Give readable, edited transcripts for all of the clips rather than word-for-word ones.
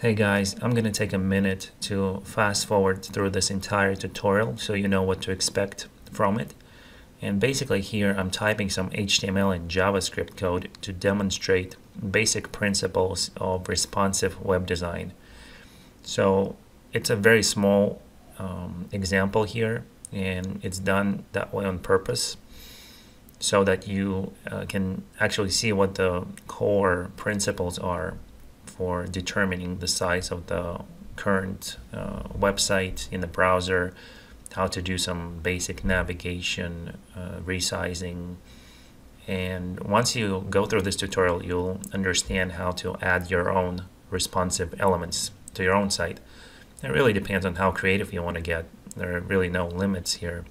Hey guys, I'm going to take a minute to fast forward through this entire tutorial so you know what to expect from it. And basically here I'm typing some HTML and JavaScript code to demonstrate basic principles of responsive web design. So it's a very small example here, and it's done that way on purpose so that you can actually see what the core principles are for determining the size of the current website in the browser, how to do some basic navigation, resizing. And once you go through this tutorial, you'll understand how to add your own responsive elements to your own site. It really depends on how creative you want to get. There are really no limits here.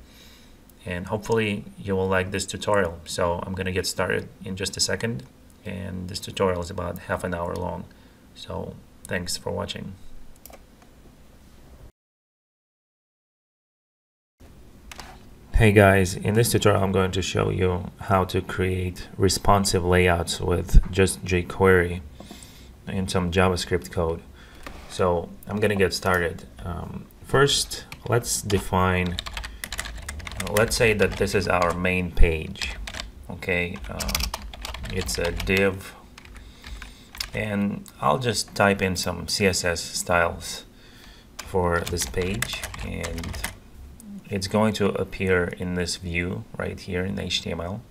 And hopefully you will like this tutorial. So I'm going to get started in just a second. And this tutorial is about half an hour long. So thanks for watching. Hey guys, in this tutorial I'm going to show you how to create responsive layouts with just jQuery and some JavaScript code. So I'm going to get started. First, let's define, let's say that this is our main page. Okay, it's a div, and I'll just type in some CSS styles for this page, and it's going to appear in this view right here in HTML.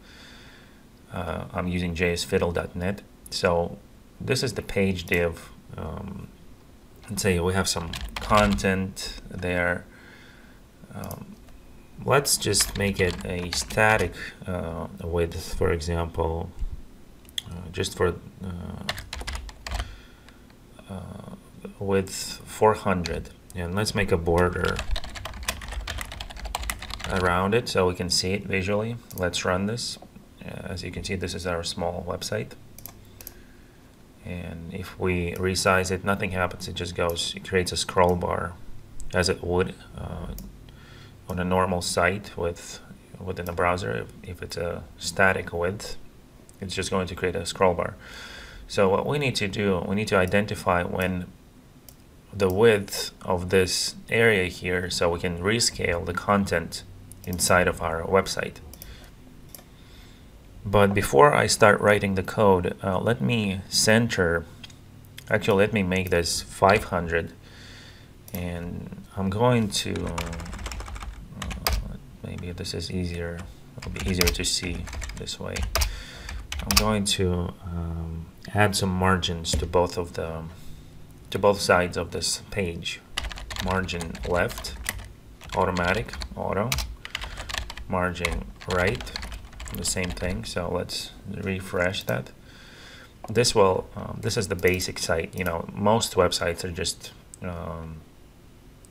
I'm using jsfiddle.net. So this is the page div. Let's say we have some content there. Let's just make it a static width, for example, just for width 400, and let's make a border around it so we can see it visually. Let's run this. As you can see, this is our small website, and if we resize it, nothing happens. It just goes, it creates a scroll bar as it would on a normal site within a browser. If it's a static width, it's just going to create a scroll bar. So what we need to do, we need to identify when the width of this area here so we can rescale the content inside of our website. But before I start writing the code, let me center, actually let me make this 500, and I'm going to, maybe this is easier, it'll be easier to see this way. I'm going to add some margins to both sides of this page. Margin left, automatic, auto. Margin right, the same thing. So let's refresh that. This will, this is the basic site. You know, most websites are just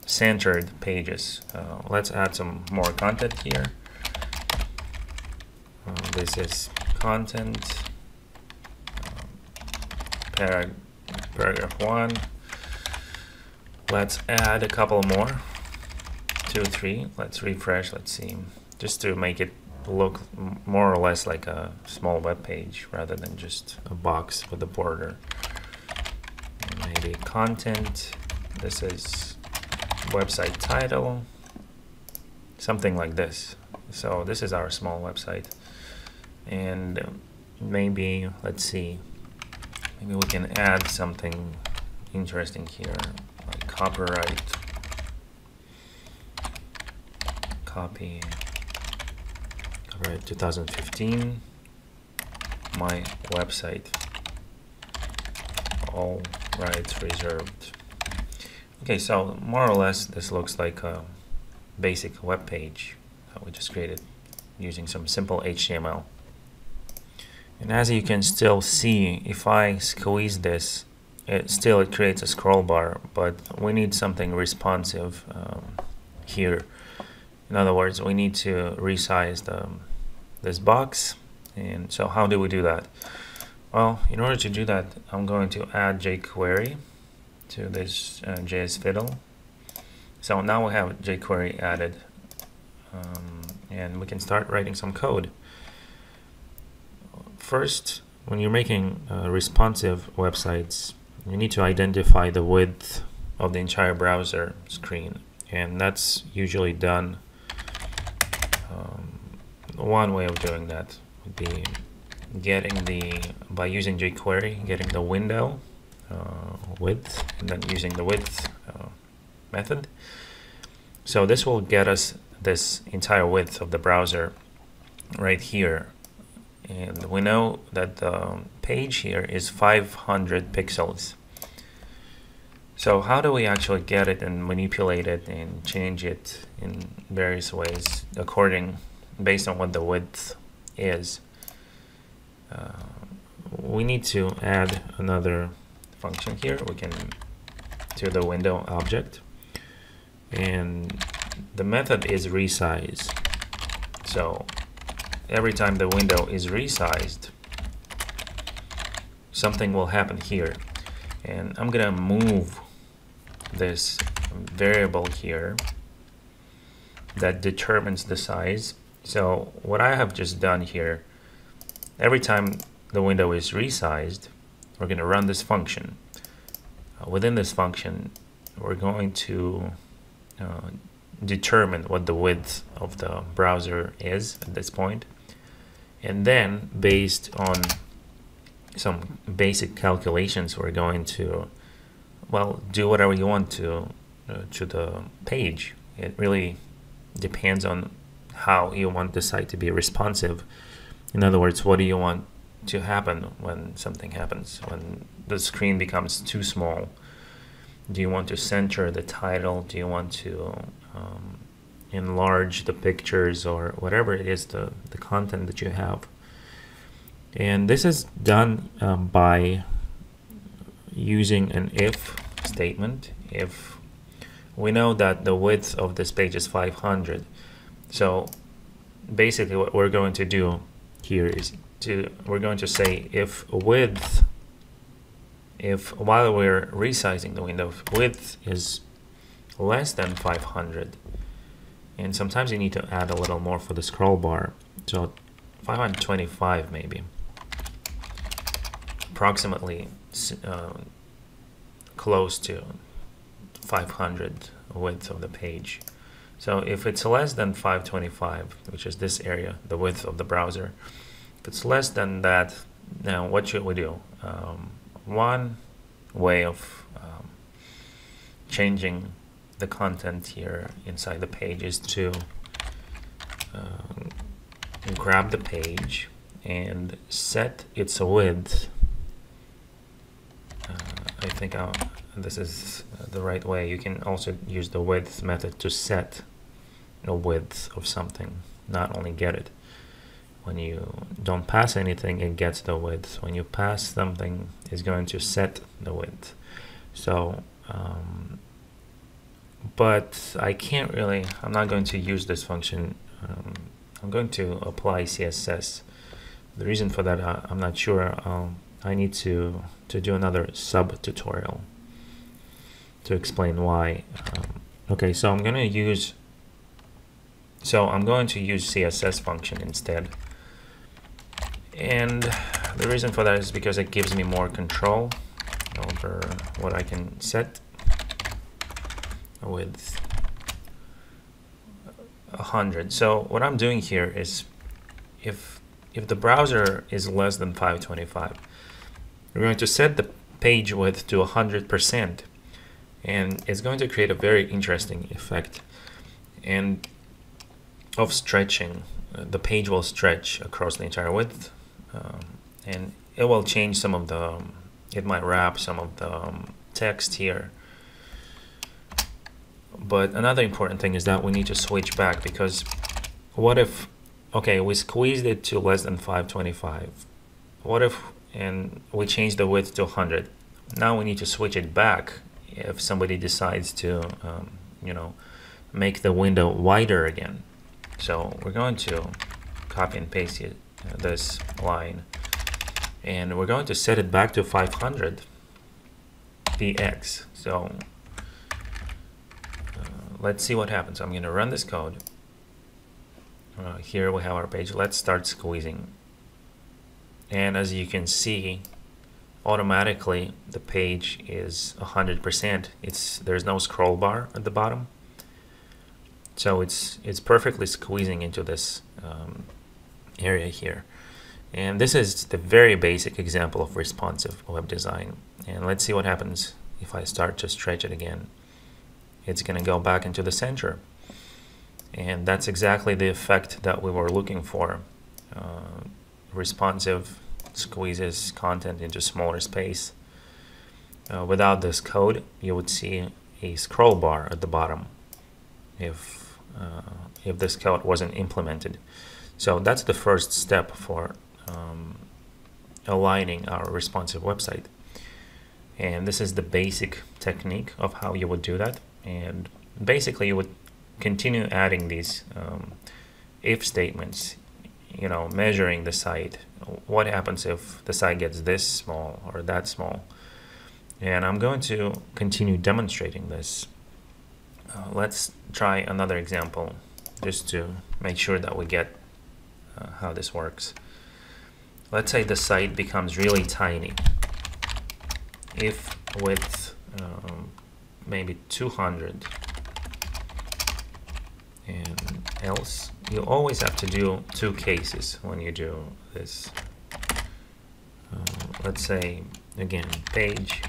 centered pages. Let's add some more content here. This is content, paragraph 1. Let's add a couple more, 2, 3. Let's refresh. Let's see, just to make it look more or less like a small web page rather than just a box with a border. Maybe content. This is website title, something like this. So this is our small website, and maybe, let's see, maybe we can add something interesting here, like copyright, copyright 2015, my website, all rights reserved. Okay, so more or less this looks like a basic web page that we just created using some simple HTML. And as you can still see, if I squeeze this, it creates a scroll bar, but we need something responsive here. In other words, we need to resize this box. And so how do we do that? Well, in order to do that, I'm going to add jQuery to this JSFiddle. So now we have jQuery added, and we can start writing some code. First, when you're making responsive websites, you need to identify the width of the entire browser screen, and that's usually done. One way of doing that would be by using jQuery, getting the window width, and then using the width method. So this will get us this entire width of the browser right here, and we know that the page here is 500 pixels. So how do we actually get it and manipulate it and change it in various ways based on what the width is? We need to add another function here. We can to the window object, and the method is resize. So every time the window is resized, something will happen here, and I'm gonna move this variable here that determines the size. So what I have just done here, every time the window is resized, we're going to run this function. Within this function, we're going to determine what the width of the browser is at this point, and then based on some basic calculations, we're going to do whatever you want to the page. It really depends on how you want the site to be responsive. In other words, what do you want to happen when something happens, when the screen becomes too small? Do you want to center the title? Do you want to enlarge the pictures, or whatever it is, the content that you have? And this is done by using an if statement. If we know that the width of this page is 500, so basically what we're going to do here is we're going to say if while we're resizing the window, if width is less than 500, and sometimes you need to add a little more for the scroll bar, so 525 maybe, approximately close to 500 width of the page. So if it's less than 525, which is this area, the width of the browser, if it's less than that, now what should we do? One way of changing the content here inside the page is to grab the page and set its width. I think this is the right way. You can also use the width method to set the width of something, not only get it. When you don't pass anything, it gets the width. When you pass something, it's going to set the width. So but I'm not going to use this function. I'm going to apply CSS. The reason for that, I'm not sure. I need to do another sub tutorial to explain why. Okay, so I'm going to use CSS function instead, and the reason for that is because it gives me more control over what I can set with 100. So what I'm doing here is if the browser is less than 525, we're going to set the page width to 100%, and it's going to create a very interesting effect and of stretching. The page will stretch across the entire width, and it will change some of the, it might wrap some of the text here. But another important thing is that we need to switch back, because what if, okay, we squeezed it to less than 525. What if, and we change the width to 100. Now we need to switch it back if somebody decides to, make the window wider again. So we're going to copy and paste this line, and we're going to set it back to 500 px. So let's see what happens. I'm going to run this code. Here we have our page. Let's start squeezing. And as you can see, automatically the page is 100%. There's no scroll bar at the bottom, so it's perfectly squeezing into this area here. And this is the very basic example of responsive web design. And let's see what happens if I start to stretch it again. It's going to go back into the center. And that's exactly the effect that we were looking for. Responsive squeezes content into smaller space. Without this code, you would see a scroll bar at the bottom if this code wasn't implemented. So that's the first step for aligning our responsive website. And this is the basic technique of how you would do that. And basically you would continue adding these if statements, measuring the site. What happens if the site gets this small or that small? And I'm going to continue demonstrating this. Let's try another example just to make sure that we get how this works. Let's say the site becomes really tiny. If width maybe 200, and else, you always have to do two cases when you do this. Let's say again page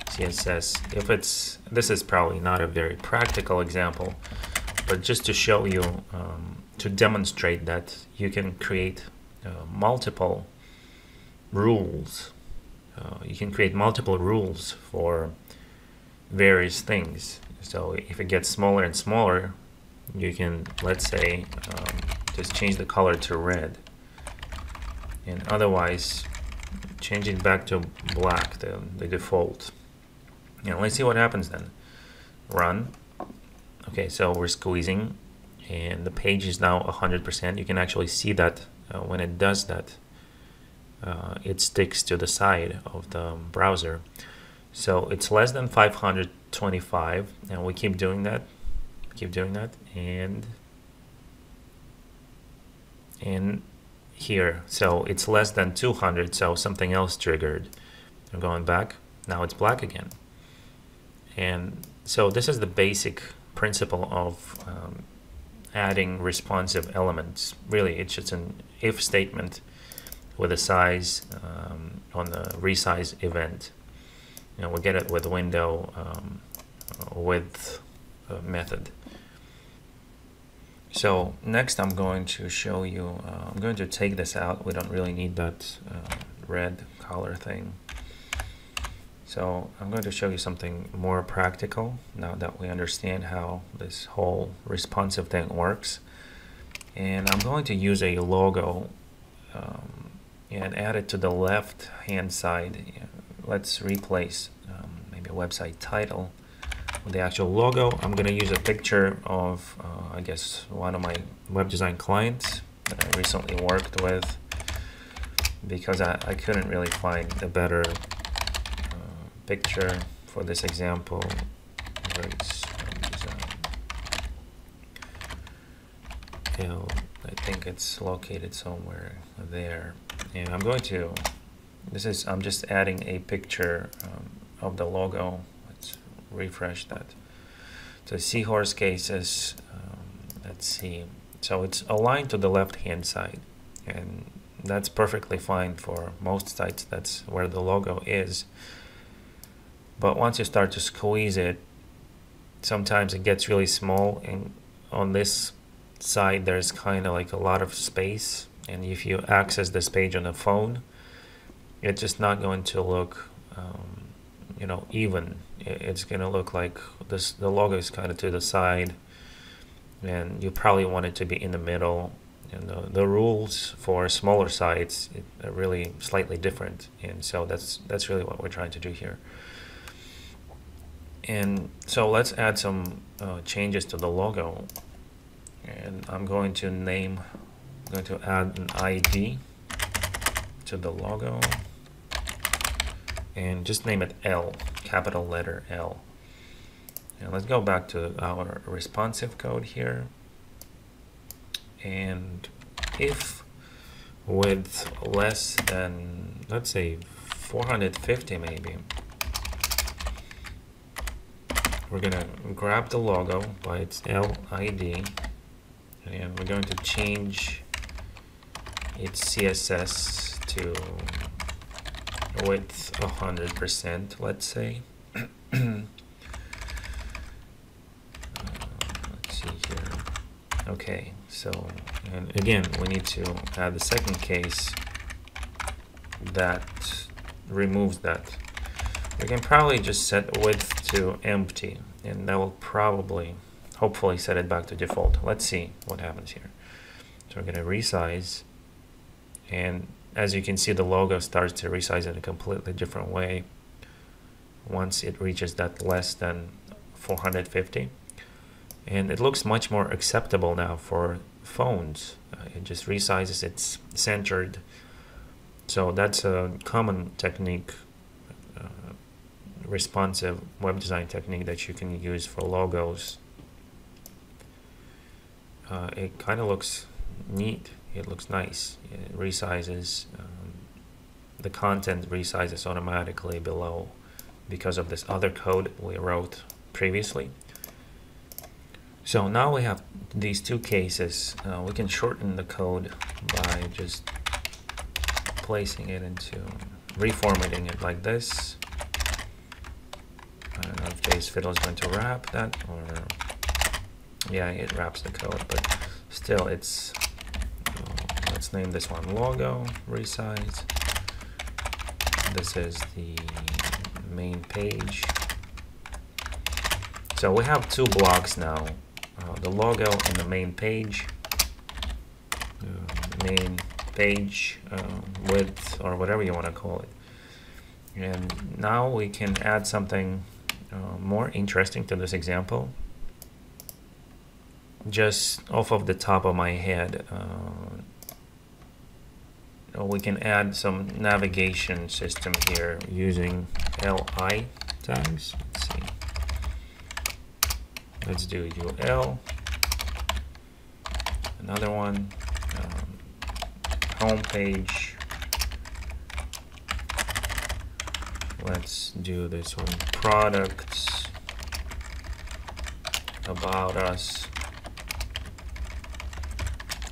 CSS. This is probably not a very practical example, but just to show you, to demonstrate that you can create multiple rules. You can create multiple rules for various things. So if it gets smaller and smaller, you can, let's say, just change the color to red, and otherwise change it back to black, the default. Let's see what happens then. Run. Okay, so we're squeezing and the page is now 100%. You can actually see that when it does that, it sticks to the side of the browser. So it's less than 525, and we keep doing that, and here, so it's less than 200, so something else triggered. I'm going back, now it's black again. And so this is the basic principle of adding responsive elements. Really, it's just an if statement with a size on the resize event. We get it with window width method. So next I'm going to show you, I'm going to take this out. We don't really need that red color thing. So I'm going to show you something more practical now that we understand how this whole responsive thing works. And I'm going to use a logo and add it to the left hand side. Let's replace maybe a website title with the actual logo. I'm going to use a picture of I guess one of my web design clients that I recently worked with, because I couldn't really find a better picture for this example. I think it's located somewhere there. And I'm going to, I'm just adding a picture of the logo. Let's refresh that. So seahorse cases, let's see. So it's aligned to the left hand side, and that's perfectly fine for most sites. That's where the logo is. But once you start to squeeze it, sometimes it gets really small, and on this side there's kind of like a lot of space, and if you access this page on a phone, it's just not going to look even. It's going to look like the logo is kind of to the side, and you probably want it to be in the middle. And the rules for smaller sites are really slightly different, and so that's really what we're trying to do here. And so let's add some changes to the logo, and I'm going to add an ID to the logo, and just name it L, capital letter L. And let's go back to our responsive code here, and if width less than, let's say, 450 maybe. We're gonna grab the logo by its LID, and we're going to change its CSS to width 100%, let's say. Let's see here. Okay, so, and again, we need to add the second case that removes that. We can probably just set width to empty, and that will probably, hopefully, set it back to default. Let's see what happens here. So we're going to resize, and as you can see, the logo starts to resize in a completely different way once it reaches that less than 450. And it looks much more acceptable now for phones. It just resizes, it's centered. So that's a common technique, responsive web design technique that you can use for logos. It kind of looks neat. It looks nice. It resizes. The content resizes automatically below because of this other code we wrote previously. So now we have these two cases. We can shorten the code by just placing it into, reformatting it like this. I don't know if Jay's Fiddle is going to wrap that, or yeah, it wraps the code, but still it's, let's name this one logo, resize. This is the main page. So we have two blocks now, the logo and the main page. Main page width, or whatever you want to call it. And now we can add something more interesting to this example. Just off of the top of my head, we can add some navigation system here using LI tags. Let's see. Let's do UL. Another one. Home page. Let's do this one. Products. About us.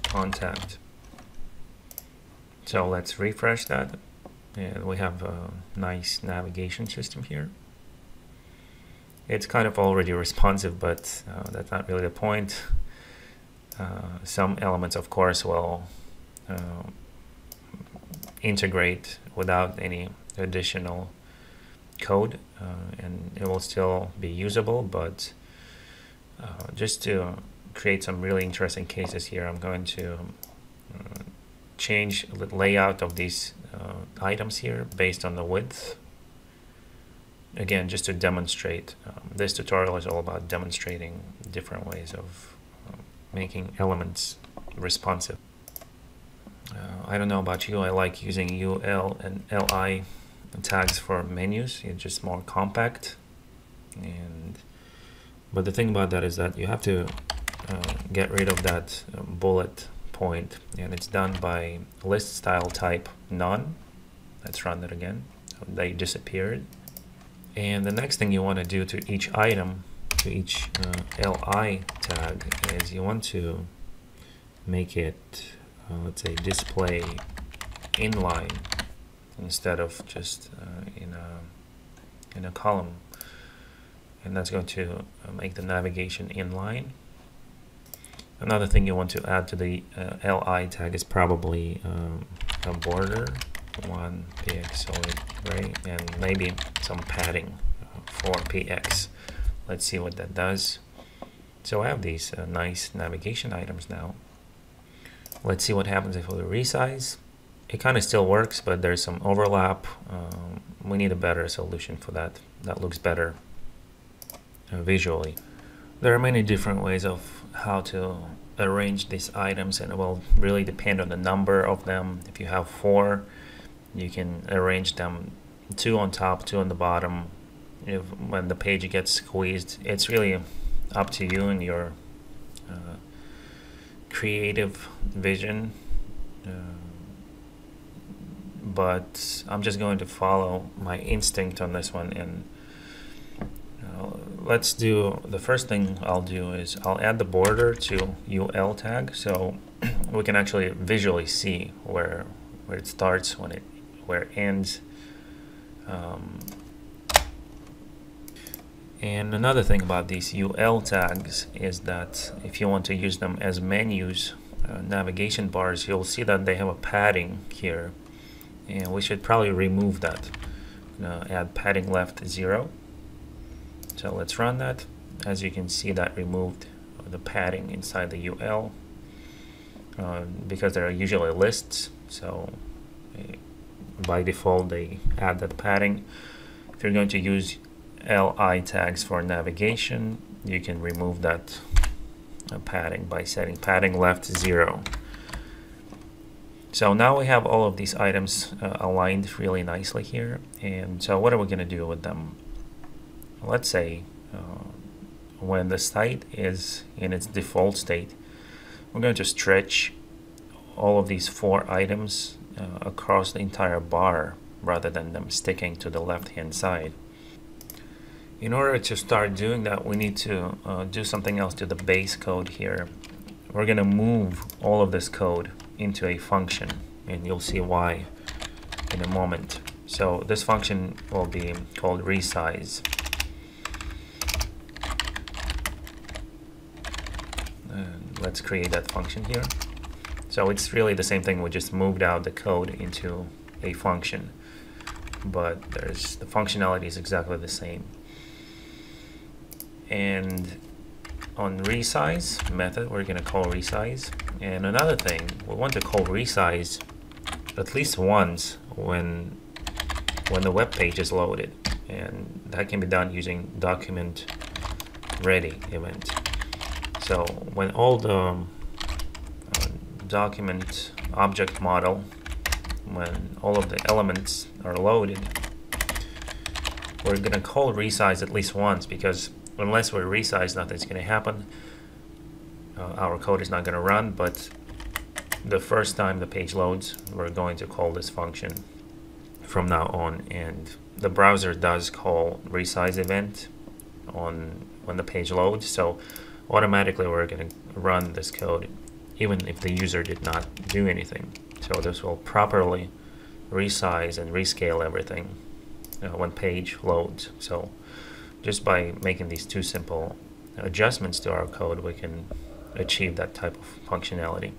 Contact. So let's refresh that, and we have a nice navigation system here. It's kind of already responsive, but that's not really the point. Some elements, of course, will integrate without any additional code, and it will still be usable, but just to create some really interesting cases here, I'm going to change the layout of these items here based on the width. Again, just to demonstrate, this tutorial is all about demonstrating different ways of making elements responsive. I don't know about you, I like using UL and LI tags for menus. It's just more compact, but the thing about that is that you have to get rid of that bullet point, and it's done by list style type none. Let's run that again. So they disappeared. And the next thing you want to do to each item, to each LI tag, is you want to make it, let's say, display inline instead of just in a column, and that's going to make the navigation inline. Another thing you want to add to the LI tag is probably a border, 1 px solid gray, and maybe some padding, 4 px. Let's see what that does. So I have these nice navigation items now. Let's see what happens if we resize. It kind of still works, but there's some overlap. We need a better solution for that. That looks better visually. There are many different ways of how to arrange these items, and it will really depend on the number of them. If you have 4, you can arrange them 2 on top, 2 on the bottom. When the page gets squeezed, it's really up to you and your creative vision. but I'm just going to follow my instinct on this one. And let's do, the first thing I'll do is I'll add the border to UL tag, so we can actually visually see where it starts, where it ends. And another thing about these UL tags is that if you want to use them as menus, navigation bars, you'll see that they have a padding here, and we should probably remove that. Add padding left 0. So let's run that. As you can see, that removed the padding inside the UL because there are usually lists, so by default they add that padding. If you're going to use LI tags for navigation, you can remove that padding by setting padding left 0. So now we have all of these items aligned really nicely here. And so what are we going to do with them? Let's say when the site is in its default state, we're going to stretch all of these 4 items across the entire bar rather than them sticking to the left-hand side. In order to start doing that, we need to do something else to the base code here. We're going to move all of this code into a function, and you'll see why in a moment. So this function will be called resize. And let's create that function here. So it's really the same thing, we just moved out the code into a function, but the functionality is exactly the same. And on resize method, we're going to call resize. And another thing, we want to call resize at least once when the web page is loaded, and that can be done using document ready event. So when all the document object model, when all of the elements are loaded, we're going to call resize at least once, because unless we resize, nothing's going to happen. Our code is not going to run, but the first time the page loads, we're going to call this function from now on. And the browser does call resize event when the page loads, so automatically we're going to run this code even if the user did not do anything. So this will properly resize and rescale everything when page loads. So just by making these 2 simple adjustments to our code, we can achieve that type of functionality.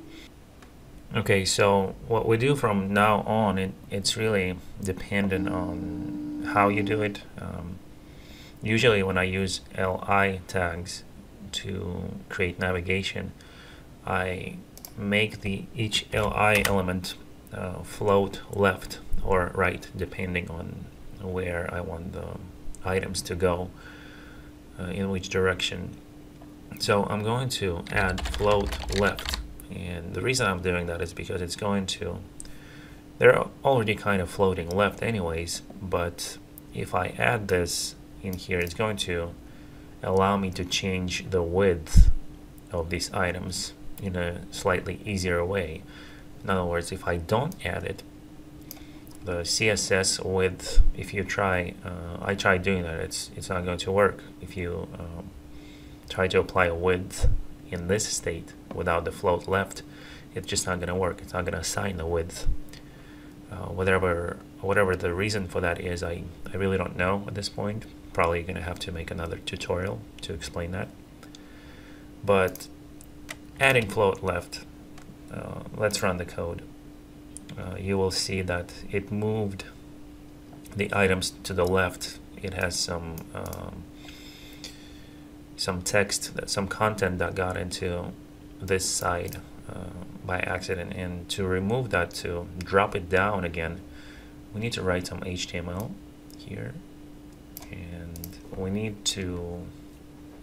Okay, so what we do from now on, it's really dependent on how you do it. Usually when I use LI tags to create navigation, I make each LI element float left or right depending on where I want the items to go, in which direction. So I'm going to add float left, and the reason I'm doing that is because it's going to, they're already kind of floating left anyways, but if I add this in here, it's going to allow me to change the width of these items in a slightly easier way. In other words, if I don't add it, the CSS width, if you try, I tried doing that, it's not going to work. If you try to apply a width in this state without the float left, it's just not going to work. It's not going to assign the width. Whatever the reason for that is, I really don't know at this point. Probably going to have to make another tutorial to explain that. But adding float left, let's run the code. You will see that it moved the items to the left. It has some text, some content that got into this side by accident, and to remove that, to drop it down again, we need to write some HTML here, and we need to,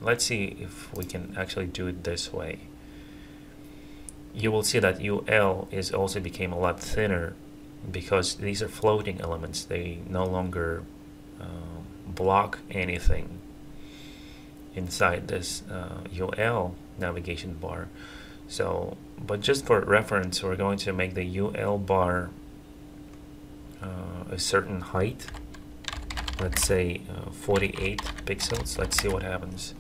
let's see if we can actually do it this way. You will see that UL is also became a lot thinner because these are floating elements. They no longer block anything inside this UL navigation bar. So, but just for reference, we're going to make the UL bar a certain height, let's say 48 pixels. Let's see what happens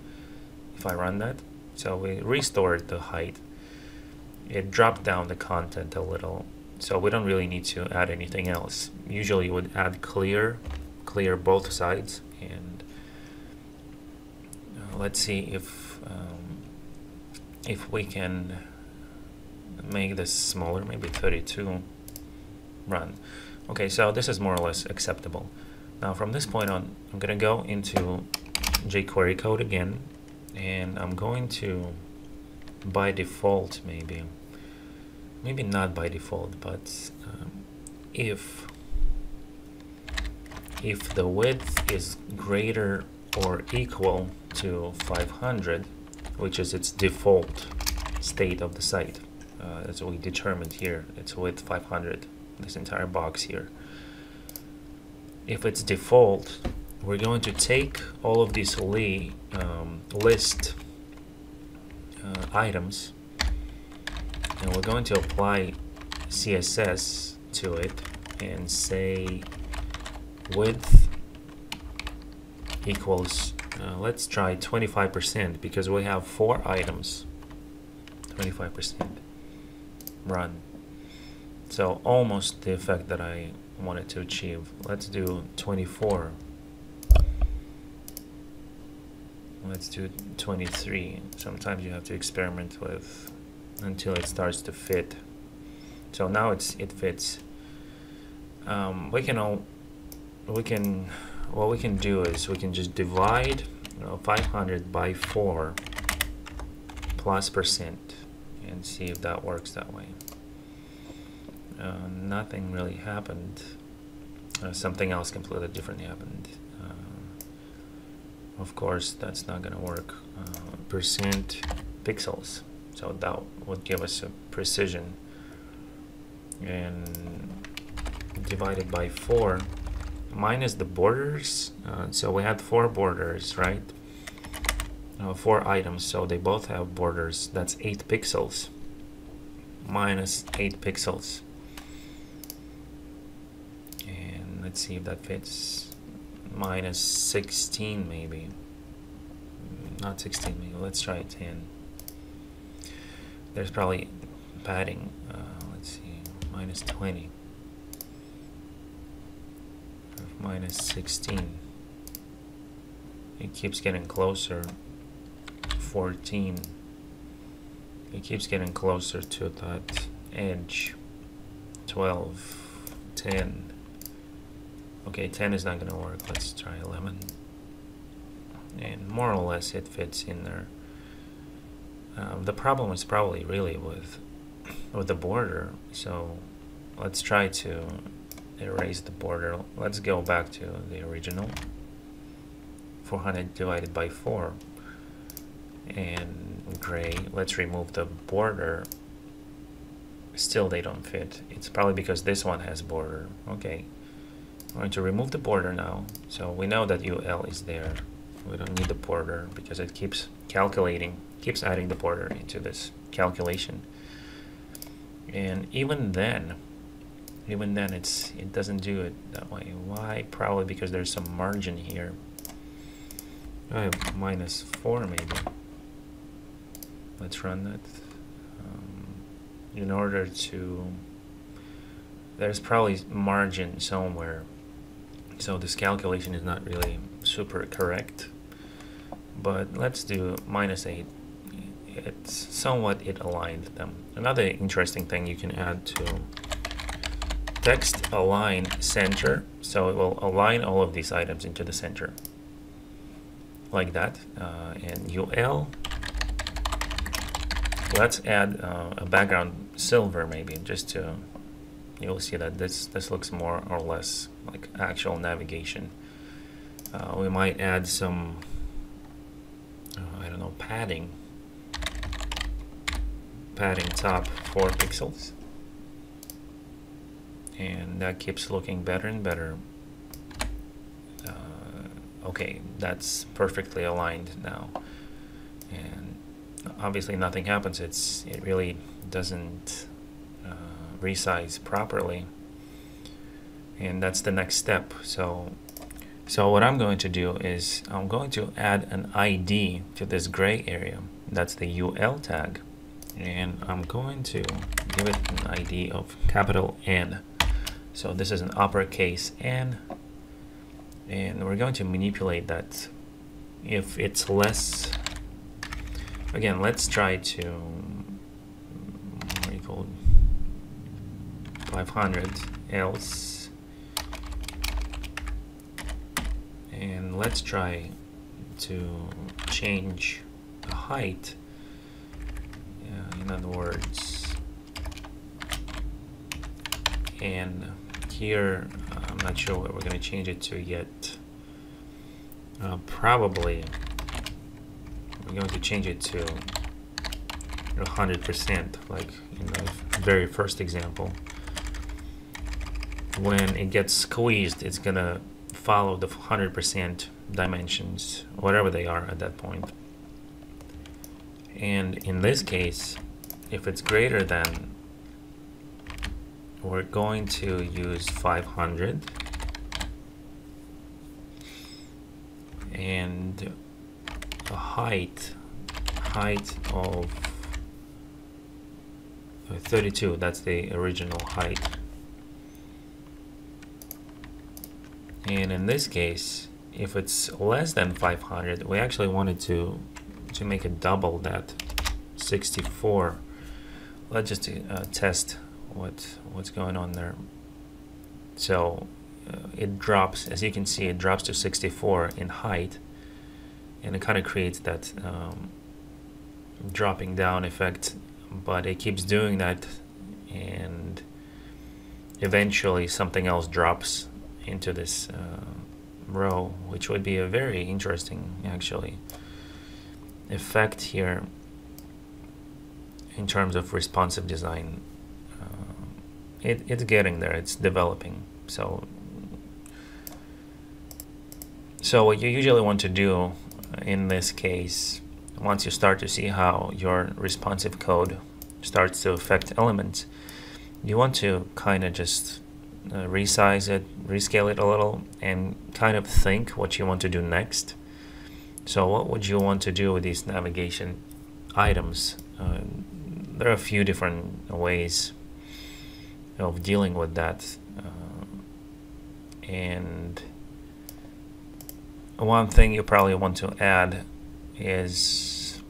if I run that. So we restored the height. It dropped down the content a little, so we don't really need to add anything else. Usually you would add clear both sides, and let's see if we can make this smaller, maybe 32. Run. Okay, so this is more or less acceptable. Now from this point on, I'm gonna go into jQuery code again, and I'm going to, by default, maybe not by default, but if the width is greater or equal to 500, which is its default state of the site, that's what we determined here. It's width 500, this entire box here. If it's default, we're going to take all of these list items, and we're going to apply CSS to it and say width equals, let's try 25%, because we have 4 items. 25%. Run. So almost the effect that I wanted to achieve. Let's do 24. Let's do 23. Sometimes you have to experiment with until it starts to fit. So now it fits. What we can do is we can just divide 500 by 4 plus percent and see if that works that way. Nothing really happened. Something else completely different happened. Of course, that's not going to work. Percent pixels. So that would give us a precision. And divided by 4 minus the borders. So we had 4 borders, right? 4 items, so they both have borders. That's 8 pixels. Minus 8 pixels. And let's see if that fits. Minus 16 maybe. Not 16 maybe. Let's try 10. There's probably padding. Let's see. Minus 20. Minus 16. It keeps getting closer. 14. It keeps getting closer to that edge. 12. 10. Okay, 10 is not going to work. Let's try 11. And more or less it fits in there. The problem is probably really with the border. So let's try to erase the border. Let's go back to the original. 400 divided by 4. And gray. Let's remove the border. Still they don't fit. It's probably because this one has border. Okay. I'm going to remove the border now. So we know that UL is there. We don't need the border because it keeps calculating, keeps adding the border into this calculation. And even then it doesn't do it that way. Why? Probably because there's some margin here. Minus 4 maybe. Let's run that. In order to, there's probably margin somewhere. So this calculation is not really super correct. But let's do minus 8. It's somewhat, it aligned them. Another interesting thing you can add to text align center. So it will align all of these items into the center. Like that. And UL. Let's add a background silver maybe, just to, you'll see that this looks more or less like actual navigation. We might add some, I don't know, padding top 4 pixels, and that keeps looking better and better. Okay, that's perfectly aligned now, and obviously nothing happens. It really doesn't resize properly, and that's the next step. So what I'm going to do is I'm going to add an ID to this gray area. That's the UL tag, and I'm going to give it an ID of capital N. So this is an uppercase N, and we're going to manipulate that. If it's less, again, let's try to equal 500 else, and let's try to change the height. In other words, and here I'm not sure what we're going to change it to yet. Probably we're going to change it to 100%, like in the very first example. When it gets squeezed, it's gonna follow the 100% dimensions, whatever they are at that point. And in this case, if it's greater than, we're going to use 500, and a height of 32. That's the original height. And in this case, if it's less than 500, we actually wanted to make it double that, 64. Let's just test what's going on there. So it drops, as you can see, it drops to 64 in height, and it kind of creates that dropping down effect, but it keeps doing that, and eventually something else drops into this row, which would be a very interesting actually effect here in terms of responsive design. It's getting there, it's developing. So what you usually want to do in this case, once you start to see how your responsive code starts to affect elements, you want to kind of just resize it, rescale it a little, and kind of think what you want to do next. So what would you want to do with these navigation items? There are a few different ways of dealing with that, and one thing you probably want to add is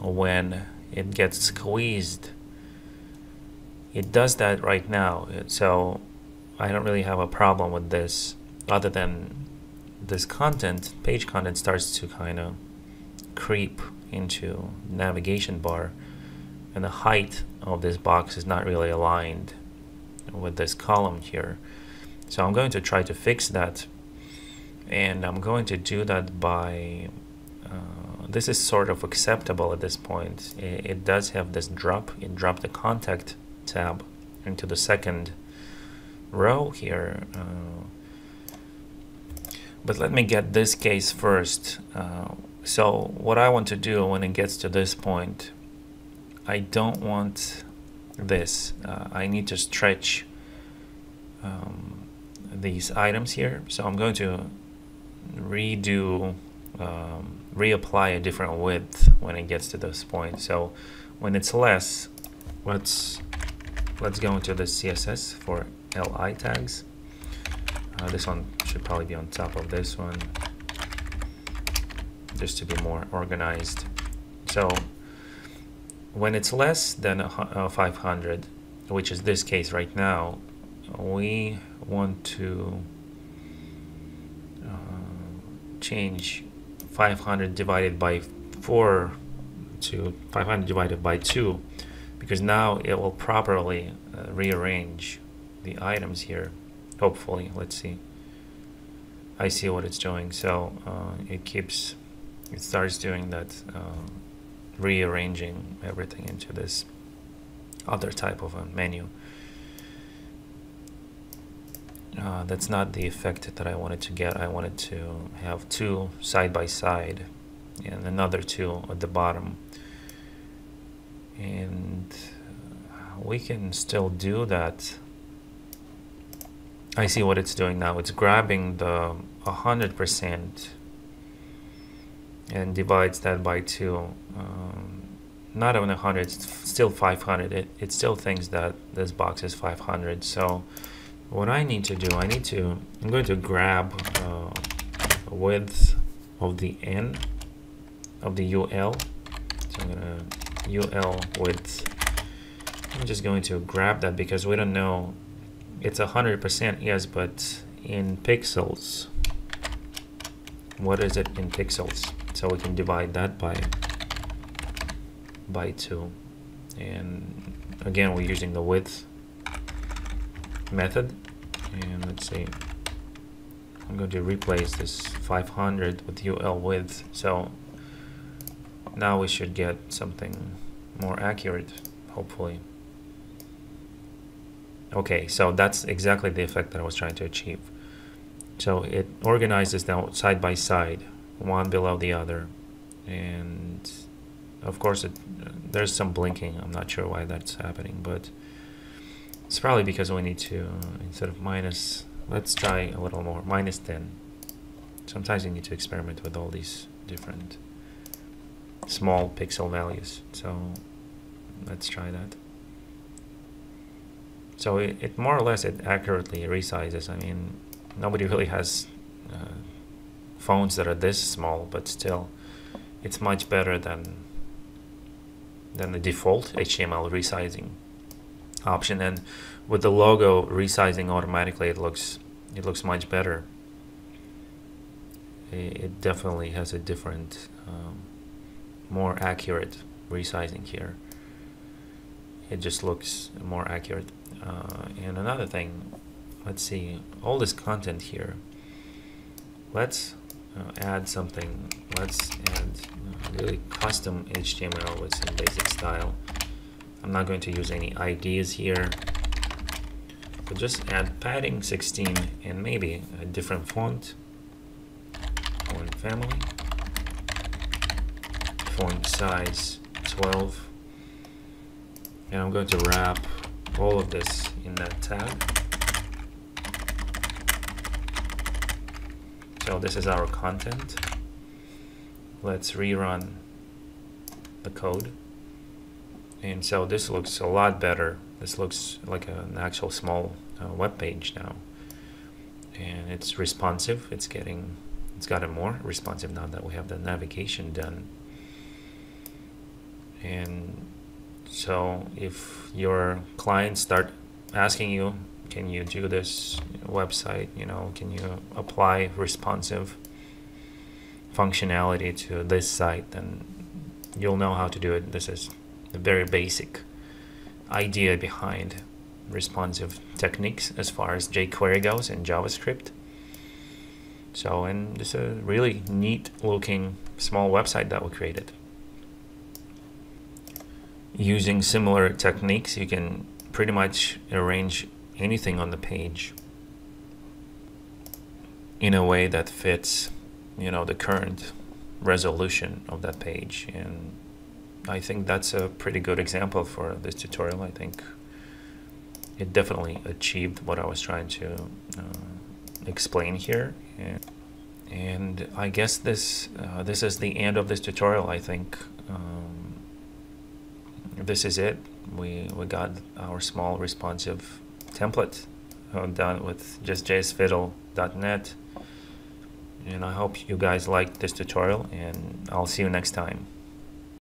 when it gets squeezed. It does that right now, so I don't really have a problem with this, other than this content, page content, starts to kind of creep into navigation bar, and the height of this box is not really aligned with this column here. So I'm going to try to fix that, and I'm going to do that by this is sort of acceptable at this point. It does have this drop. It dropped the contact tab into the second row here, but let me get this case first. So what I want to do when it gets to this point, I don't want this. I need to stretch these items here, so I'm going to reapply a different width when it gets to this point. So when it's less, let's go into the CSS for LI tags. This one should probably be on top of this one, just to be more organized. So when it's less than 500, which is this case right now, we want to change 500 divided by 4 to 500 divided by 2, because now it will properly rearrange the items here. Hopefully, let's see. I see what it's doing. So it starts doing that, rearranging everything into this other type of a menu. That's not the effect that I wanted to get. I wanted to have 2 side by side and another 2 at the bottom, and we can still do that I see what it's doing now. It's grabbing the 100% and divides that by 2. Not even 100, it's still 500. It still thinks that this box is 500. So what I need to do, I'm going to grab the width of the N of the UL. So I'm gonna UL width. I'm just going to grab that because we don't know. It's 100%, yes, but in pixels, what is it in pixels? So we can divide that by 2. And again, we're using the width method. And let's see, I'm going to replace this 500 with UL width. So now we should get something more accurate, hopefully. Okay, so that's exactly the effect that I was trying to achieve. So it organizes them side by side, one below the other, and of course there's some blinking. I'm not sure why that's happening, but it's probably because we need to, instead of minus, let's try a little more, -10. Sometimes you need to experiment with all these different small pixel values. So let's try that. So it more or less, it accurately resizes. I mean, nobody really has phones that are this small, but still, it's much better than the default HTML resizing option. And with the logo resizing automatically, it looks much better. It definitely has a different, more accurate resizing here. It just looks more accurate. And another thing, let's see, all this content here, let's add something. Let's add really custom HTML with some basic style. I'm not going to use any IDs here, but just add padding 16 and maybe a different font family, font size 12, and I'm going to wrap all of this in that tag. So this is our content. Let's rerun the code. And so this looks a lot better. This looks like an actual small web page now. And it's responsive. It's gotten more responsive now that we have the navigation done. And so if your clients start asking you, can you do this website, can you apply responsive functionality to this site, then you'll know how to do it. This is the very basic idea behind responsive techniques as far as jQuery goes in JavaScript. So, and this is a really neat looking small website that we created. Using similar techniques, you can pretty much arrange anything on the page in a way that fits, the current resolution of that page. And I think that's a pretty good example for this tutorial. I think it definitely achieved what I was trying to explain here. And I guess this is the end of this tutorial. I think this is it. We got our small responsive template done with just jsfiddle.net. And I hope you guys liked this tutorial, and I'll see you next time.